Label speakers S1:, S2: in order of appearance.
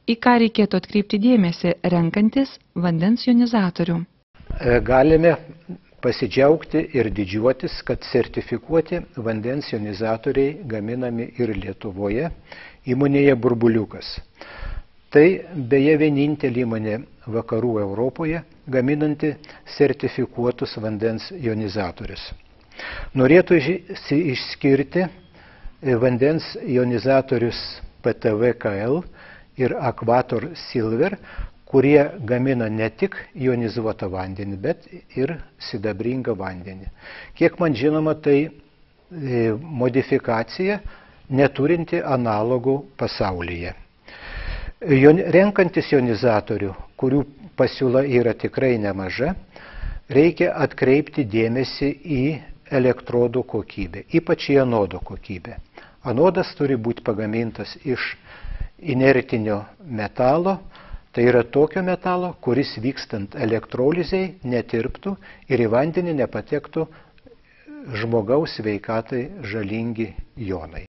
S1: Į ką reikėtų atkreipti dėmesį, renkantis vandens jonizatorių?
S2: Galime pasidžiaugti ir didžiuotis, kad sertifikuoti vandens jonizatoriai gaminami ir Lietuvoje įmonėje Burbuliukas. Tai beje vienintelė įmonė vakarų Europoje gaminanti sertifikuotus vandens jonizatorius. Norėtų išskirti vandens jonizatorius PTVKL ir Aquator Silver, kurie gamina ne tik jonizuotą vandenį, bet ir sidabringą vandenį. Kiek man žinoma, tai modifikacija neturinti analogų pasaulyje. Renkantis jonizatorių, kurių pasiūla yra tikrai nemaža, reikia atkreipti dėmesį į elektrodų kokybę, ypač į anodo kokybę. Anodas turi būti pagamintas iš inertinio metalo, tai yra tokio metalo, kuris vykstant elektrolizei netirptų ir į vandenį nepatektų žmogaus sveikatai žalingi jonai.